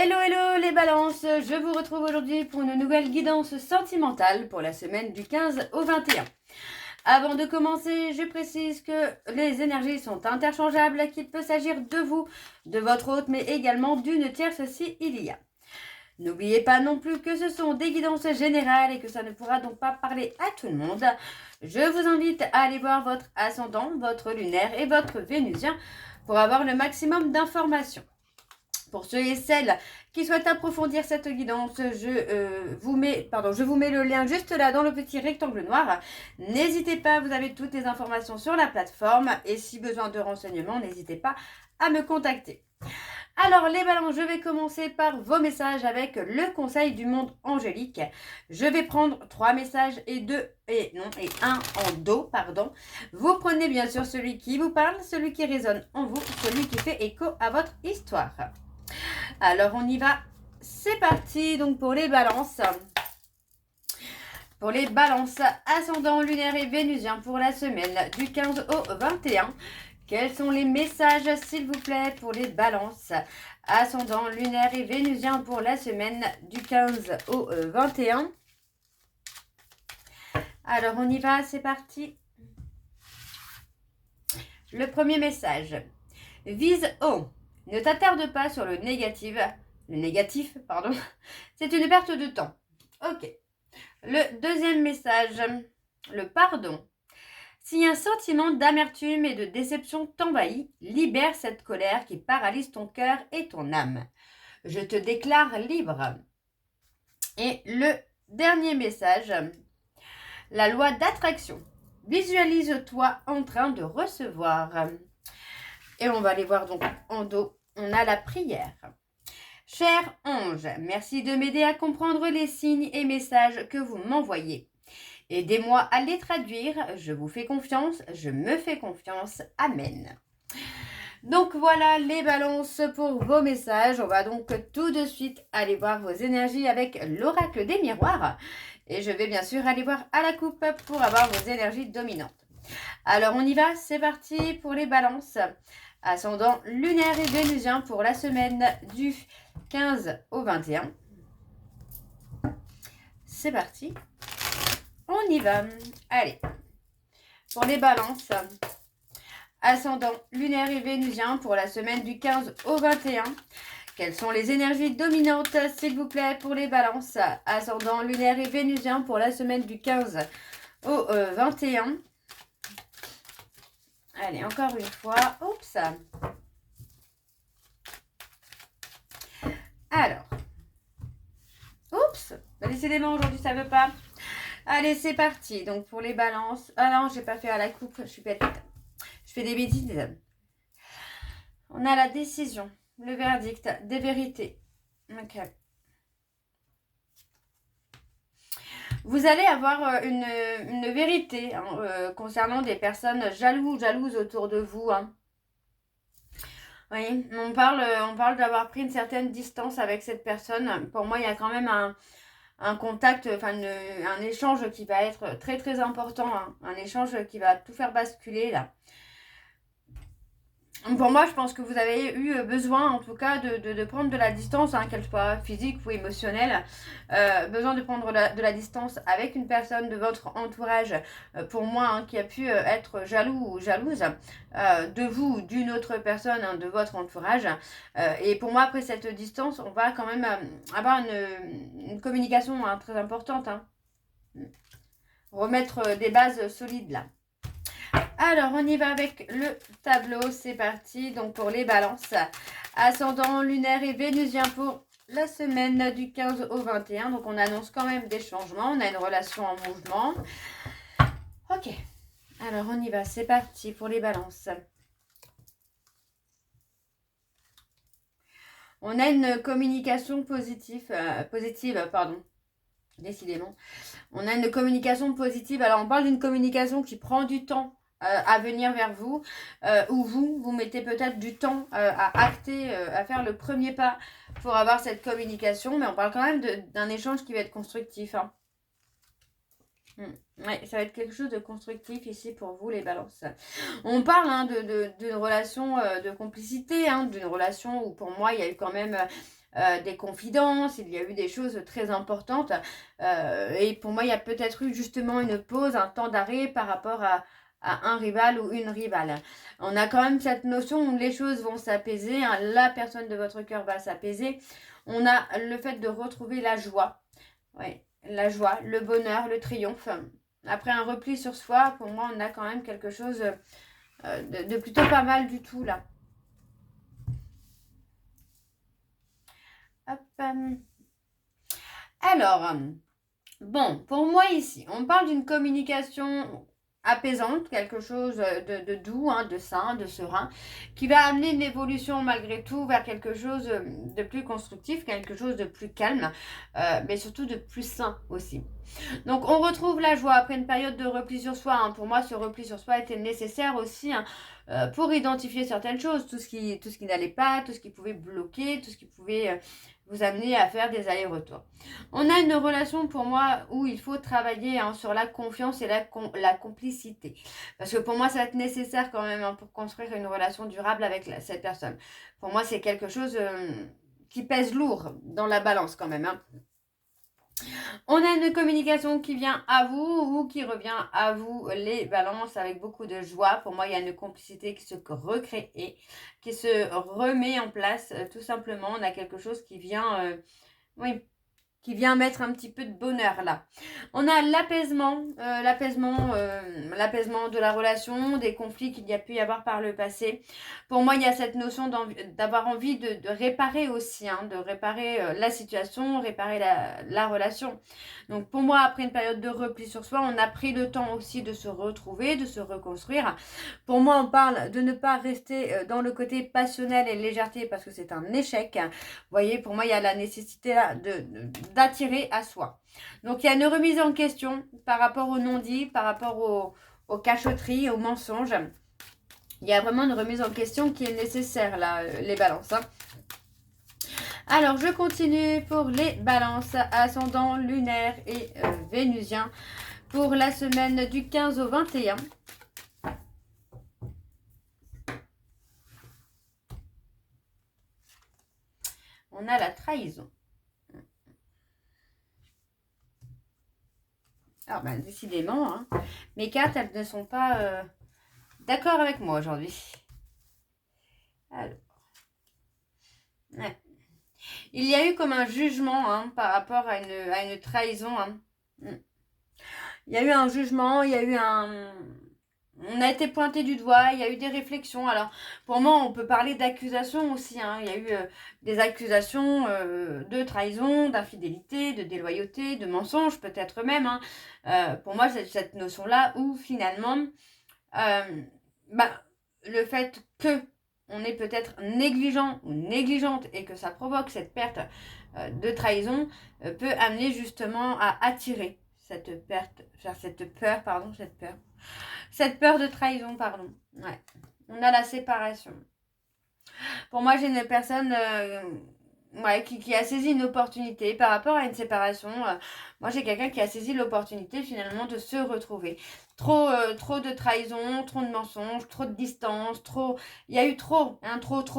Hello hello les balances, je vous retrouve aujourd'hui pour une nouvelle guidance sentimentale pour la semaine du 15 au 21. Avant de commencer, je précise que les énergies sont interchangeables, qu'il peut s'agir de vous, de votre hôte, mais également d'une tierce si il y a. N'oubliez pas non plus que ce sont des guidances générales et que ça ne pourra donc pas parler à tout le monde. Je vous invite à aller voir votre ascendant, votre lunaire et votre vénusien pour avoir le maximum d'informations. Pour ceux et celles qui souhaitent approfondir cette guidance, je vous mets le lien juste là dans le petit rectangle noir. N'hésitez pas, vous avez toutes les informations sur la plateforme et si besoin de renseignements, n'hésitez pas à me contacter. Alors les ballons, je vais commencer par vos messages avec le conseil du monde angélique. Je vais prendre 3 messages et un en dos, pardon. Vous prenez bien sûr celui qui vous parle, celui qui résonne en vous, celui qui fait écho à votre histoire. Alors on y va, c'est parti donc pour les balances. Pour les balances, ascendant lunaire et vénusien pour la semaine du 15 au 21. Quels sont les messages s'il vous plaît pour les balances, ascendant lunaire et vénusien pour la semaine du 15 au 21. Alors on y va, c'est parti. Le premier message. Vise haut. Ne t'attarde pas sur le négatif, c'est une perte de temps. Ok. Le deuxième message, le pardon. Si un sentiment d'amertume et de déception t'envahit, libère cette colère qui paralyse ton cœur et ton âme. Je te déclare libre. Et le dernier message, la loi d'attraction. Visualise-toi en train de recevoir. Et on va aller voir donc en dos. On a la prière. Cher ange, merci de m'aider à comprendre les signes et messages que vous m'envoyez. Aidez-moi à les traduire. Je vous fais confiance, je me fais confiance. Amen. Donc voilà les balances pour vos messages. On va donc tout de suite aller voir vos énergies avec l'oracle des miroirs. Et je vais bien sûr aller voir à la coupe pour avoir vos énergies dominantes. Alors on y va, c'est parti pour les balances. Ascendant lunaire et vénusien pour la semaine du 15 au 21. C'est parti. On y va. Allez. Pour les balances. Ascendant lunaire et vénusien pour la semaine du 15 au 21. Quelles sont les énergies dominantes, s'il vous plaît, pour les balances? Ascendant lunaire et vénusien pour la semaine du 15 au 21. Allez, encore une fois. Oups. Alors. Oups. Bah, décidément, aujourd'hui, ça ne veut pas. Allez, c'est parti. Donc, pour les balances. Ah non, j'ai pas fait à la coupe. Je suis bête. Je fais des bêtises. On a la décision. Le verdict. Des vérités. Ok. Vous allez avoir une vérité concernant des personnes jalouses autour de vous. Hein. Oui, on parle d'avoir pris une certaine distance avec cette personne. Pour moi, il y a quand même un contact, enfin un échange qui va être très très important. Hein. Un échange qui va tout faire basculer là. Pour moi, je pense que vous avez eu besoin, en tout cas, de prendre de la distance, hein, qu'elle soit physique ou émotionnelle. Besoin de prendre de la distance avec une personne de votre entourage, pour moi, hein, qui a pu être jaloux ou jalouse de vous ou d'une autre personne, hein, de votre entourage. Et pour moi, après cette distance, on va quand même avoir une communication hein, très importante. Hein. Remettre des bases solides là. Alors, on y va avec le tableau. C'est parti. Donc, pour les balances, ascendant lunaire et vénusien pour la semaine du 15 au 21. Donc, on annonce quand même des changements. On a une relation en mouvement. Ok. Alors, on y va. C'est parti pour les balances. On a une communication positive, décidément. On a une communication positive. Alors, on parle d'une communication qui prend du temps à venir vers vous, ou vous mettez peut-être du temps à acter, à faire le premier pas pour avoir cette communication, mais on parle quand même d'un échange qui va être constructif. Hein. Ouais, ça va être quelque chose de constructif ici pour vous les balances. On parle hein, d'une relation de complicité, hein, d'une relation où pour moi il y a eu quand même des confidences, il y a eu des choses très importantes. Et pour moi, il y a peut-être eu justement une pause, un temps d'arrêt par rapport à un rival ou une rivale. On a quand même cette notion où les choses vont s'apaiser, hein, la personne de votre cœur va s'apaiser. On a le fait de retrouver la joie, ouais, la joie, le bonheur, le triomphe. Après un repli sur soi, pour moi, on a quand même quelque chose de plutôt pas mal du tout là. Hop. Alors, bon, pour moi ici, on parle d'une communication apaisante, quelque chose de doux, hein, de sain, de serein, qui va amener une évolution malgré tout vers quelque chose de plus constructif, quelque chose de plus calme, mais surtout de plus sain aussi. Donc on retrouve la joie après une période de repli sur soi, hein. Pour moi, ce repli sur soi était nécessaire aussi, hein, pour identifier certaines choses, tout ce qui n'allait pas, tout ce qui pouvait bloquer, tout ce qui pouvait vous amener à faire des allers-retours. On a une relation pour moi où il faut travailler, hein, sur la confiance et la complicité. Parce que pour moi, ça va être nécessaire quand même, hein, pour construire une relation durable avec cette personne. Pour moi, c'est quelque chose qui pèse lourd dans la balance quand même, hein. On a une communication qui vient à vous ou qui revient à vous, les balances, avec beaucoup de joie. Pour moi, il y a une complicité qui se recrée et qui se remet en place, tout simplement. On a quelque chose qui vient, oui, qui vient mettre un petit peu de bonheur là. On a l'apaisement, l'apaisement de la relation, des conflits qu'il y a pu y avoir par le passé. Pour moi, il y a cette notion d'avoir envie de réparer aussi, hein, de réparer la situation, réparer la relation. Donc pour moi, après une période de repli sur soi, on a pris le temps aussi de se retrouver, de se reconstruire. Pour moi, on parle de ne pas rester dans le côté passionnel et légèreté parce que c'est un échec. Vous voyez, pour moi, il y a la nécessité là d'attirer à soi. Donc, il y a une remise en question par rapport au non-dit, par rapport aux cachotteries, aux mensonges. Il y a vraiment une remise en question qui est nécessaire, là, les balances, hein. Alors, je continue pour les balances, ascendant lunaire et vénusien pour la semaine du 15 au 21. On a la trahison. Alors, ben, décidément, hein, mes cartes, elles ne sont pas d'accord avec moi aujourd'hui. Alors, ouais. Il y a eu comme un jugement, hein, par rapport à une trahison, hein. Il y a eu un jugement, il y a eu un... On a été pointé du doigt, il y a eu des réflexions. Alors, pour moi, on peut parler d'accusations aussi, hein. Il y a eu des accusations de trahison, d'infidélité, de déloyauté, de mensonge, peut-être même, hein. Pour moi, c'est cette notion-là où, finalement, le fait que on est peut-être négligent ou négligente et que ça provoque cette perte de trahison peut amener justement à attirer cette peur de trahison, pardon. Ouais. On a la séparation. Pour moi, j'ai une personne qui a saisi une opportunité par rapport à une séparation. Moi, j'ai quelqu'un qui a saisi l'opportunité finalement de se retrouver. Trop de trahison, trop de mensonges, trop de distance, il y a eu trop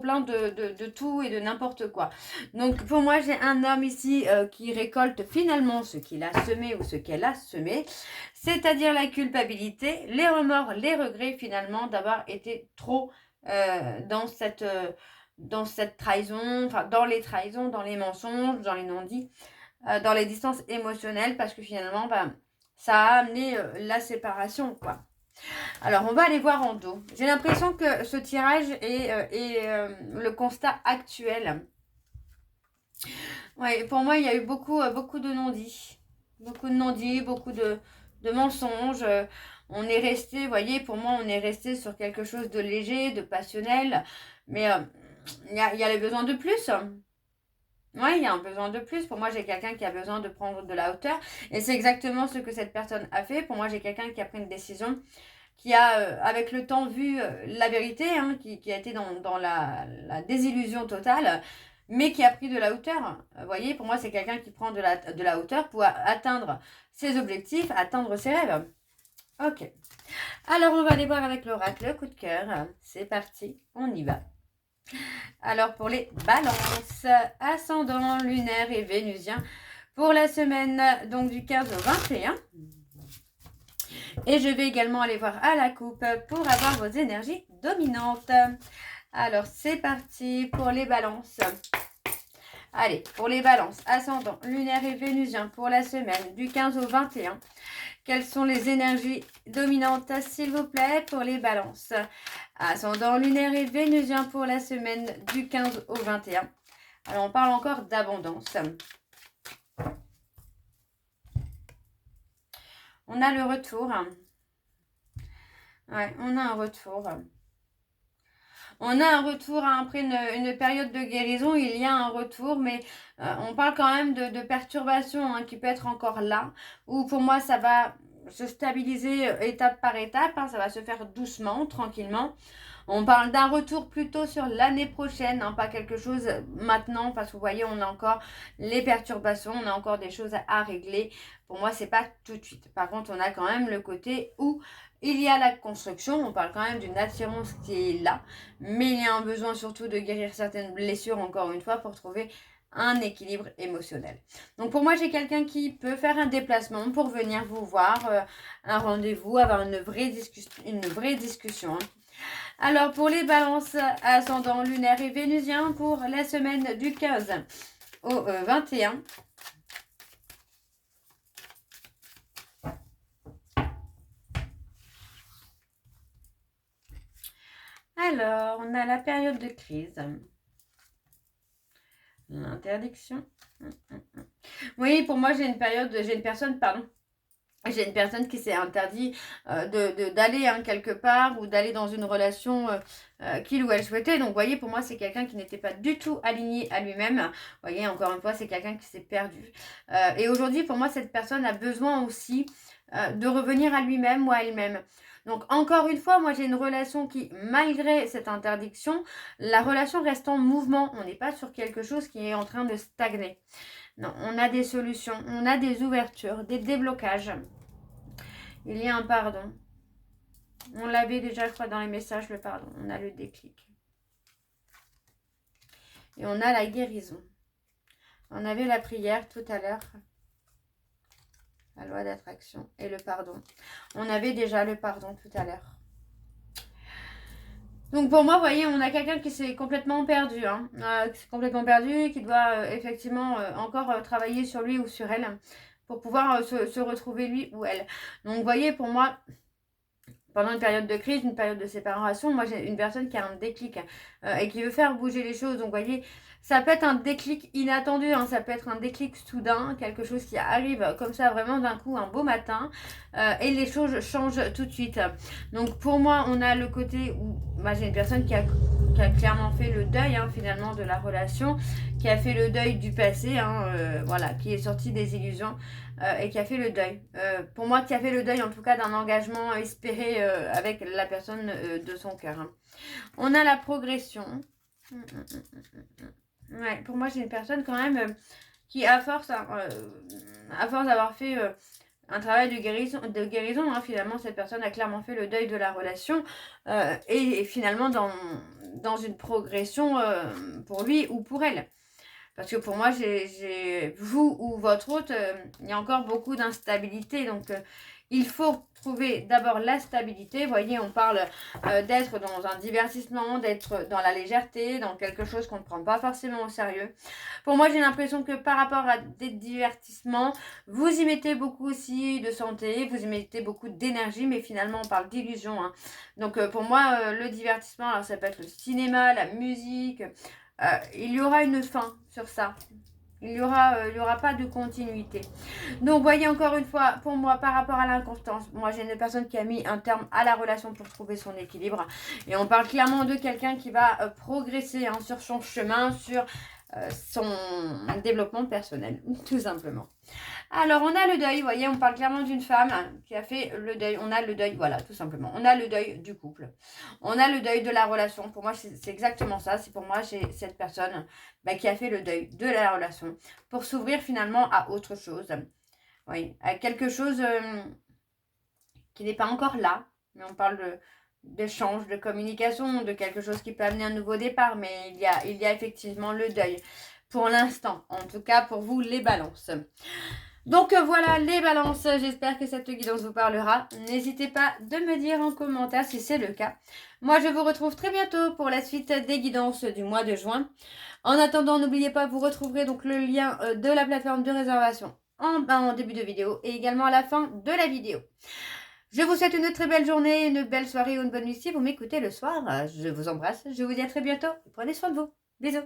plein de tout et de n'importe quoi. Donc pour moi, j'ai un homme ici qui récolte finalement ce qu'il a semé ou ce qu'elle a semé, c'est-à-dire la culpabilité, les remords, les regrets finalement d'avoir été trop dans cette trahison, enfin dans les trahisons, dans les mensonges, dans les non-dits, dans les distances émotionnelles, parce que finalement, ça a amené la séparation, quoi. Alors, on va aller voir en dos. J'ai l'impression que ce tirage est le constat actuel. Ouais, pour moi, il y a eu beaucoup de non-dits. Beaucoup de non-dits, beaucoup de mensonges. On est resté, vous voyez, pour moi, on est resté sur quelque chose de léger, de passionnel. Mais il y a le besoin de plus. Oui, il y a un besoin de plus. Pour moi, j'ai quelqu'un qui a besoin de prendre de la hauteur. Et c'est exactement ce que cette personne a fait. Pour moi, j'ai quelqu'un qui a pris une décision, qui a, avec le temps, vu la vérité, hein, qui a été dans la désillusion totale, mais qui a pris de la hauteur. Vous voyez, pour moi, c'est quelqu'un qui prend de la hauteur pour atteindre ses objectifs, atteindre ses rêves. Ok. Alors, on va aller voir avec l'oracle, coup de cœur. C'est parti, on y va. Alors pour les balances, ascendant lunaire et vénusien pour la semaine donc du 15 au 21. Et je vais également aller voir à la coupe pour avoir vos énergies dominantes. Alors c'est parti pour les balances. Allez, pour les balances, ascendant lunaire et vénusien pour la semaine du 15 au 21. Quelles sont les énergies dominantes, s'il vous plaît, pour les balances? Ascendant lunaire et vénusien pour la semaine du 15 au 21. Alors, on parle encore d'abondance. On a le retour. Ouais, on a un retour. On a un retour après une période de guérison, il y a un retour, mais on parle quand même de perturbation qui peut être encore là, où pour moi ça va se stabiliser étape par étape, ça va se faire doucement, tranquillement. On parle d'un retour plutôt sur l'année prochaine, pas quelque chose maintenant, parce que vous voyez, on a encore les perturbations, on a encore des choses à régler. Pour moi, c'est pas tout de suite. Par contre, on a quand même le côté où il y a la construction, on parle quand même d'une attirance qui est là, mais il y a un besoin surtout de guérir certaines blessures, encore une fois, pour trouver un équilibre émotionnel. Donc pour moi, j'ai quelqu'un qui peut faire un déplacement pour venir vous voir, un rendez-vous, avoir une vraie discussion. Alors pour les balances ascendant lunaire et vénusien pour la semaine du 15 au 21. Alors, on a la période de crise. L'interdiction. Oui, pour moi, j'ai une personne qui s'est interdit d'aller quelque part ou d'aller dans une relation qu'il ou elle souhaitait. Donc, vous voyez, pour moi, c'est quelqu'un qui n'était pas du tout aligné à lui-même. Vous voyez, encore une fois, c'est quelqu'un qui s'est perdu. Et aujourd'hui, pour moi, cette personne a besoin aussi de revenir à lui-même ou à elle-même. Donc, encore une fois, moi, j'ai une relation qui, malgré cette interdiction, la relation reste en mouvement. On n'est pas sur quelque chose qui est en train de stagner. Non, on a des solutions, on a des ouvertures, des déblocages. Il y a un pardon. On l'avait déjà, je crois, dans les messages, le pardon. On a le déclic. Et on a la guérison. On avait la prière tout à l'heure. La loi d'attraction et le pardon. On avait déjà le pardon tout à l'heure. Donc pour moi, vous voyez, on a quelqu'un qui s'est complètement perdu. Qui doit effectivement encore travailler sur lui ou sur elle pour pouvoir se retrouver lui ou elle. Donc vous voyez, pour moi, pendant une période de crise, une période de séparation, moi j'ai une personne qui a un déclic et qui veut faire bouger les choses. Donc vous voyez, ça peut être un déclic inattendu, ça peut être un déclic soudain, quelque chose qui arrive comme ça vraiment d'un coup, un beau matin, et les choses changent tout de suite. Donc pour moi, on a le côté où j'ai une personne qui a clairement fait le deuil finalement de la relation, qui a fait le deuil du passé, voilà, qui est sorti des illusions et qui a fait le deuil. Pour moi, qui a fait le deuil en tout cas d'un engagement espéré avec la personne de son cœur. On a la progression. Ouais, pour moi, j'ai une personne quand même qui, à force d'avoir fait un travail de guérison finalement, cette personne a clairement fait le deuil de la relation et finalement dans une progression pour lui ou pour elle. Parce que pour moi, j'ai vous ou votre hôte, il y a encore beaucoup d'instabilité. Donc, il faut trouver d'abord la stabilité. Vous voyez, on parle d'être dans un divertissement, d'être dans la légèreté, dans quelque chose qu'on ne prend pas forcément au sérieux. Pour moi, j'ai l'impression que par rapport à des divertissements, vous y mettez beaucoup aussi de santé, vous y mettez beaucoup d'énergie, mais finalement, on parle d'illusion. Donc, pour moi, le divertissement, alors ça peut être le cinéma, la musique. Il y aura une fin sur ça. Il y aura pas de continuité. Donc, voyez encore une fois, pour moi, par rapport à l'inconstance, moi, j'ai une personne qui a mis un terme à la relation pour trouver son équilibre. Et on parle clairement de quelqu'un qui va progresser sur son chemin, sur son développement personnel, tout simplement. Alors, on a le deuil, vous voyez, on parle clairement d'une femme qui a fait le deuil. On a le deuil, voilà, tout simplement. On a le deuil du couple. On a le deuil de la relation. Pour moi, c'est exactement ça. C'est pour moi, j'ai cette personne qui a fait le deuil de la relation pour s'ouvrir finalement à autre chose. Oui, à quelque chose qui n'est pas encore là. Mais on parle d'échange, de communication, de quelque chose qui peut amener un nouveau départ, mais il y a effectivement le deuil pour l'instant, en tout cas pour vous les balances. Donc voilà les balances, j'espère que cette guidance vous parlera. N'hésitez pas de me dire en commentaire si c'est le cas. Moi je vous retrouve très bientôt pour la suite des guidances du mois de juin. En attendant, n'oubliez pas, vous retrouverez donc le lien de la plateforme de réservation en début de vidéo et également à la fin de la vidéo. Je vous souhaite une très belle journée, une belle soirée ou une bonne nuit si vous m'écoutez le soir. Je vous embrasse, je vous dis à très bientôt. Prenez soin de vous. Bisous.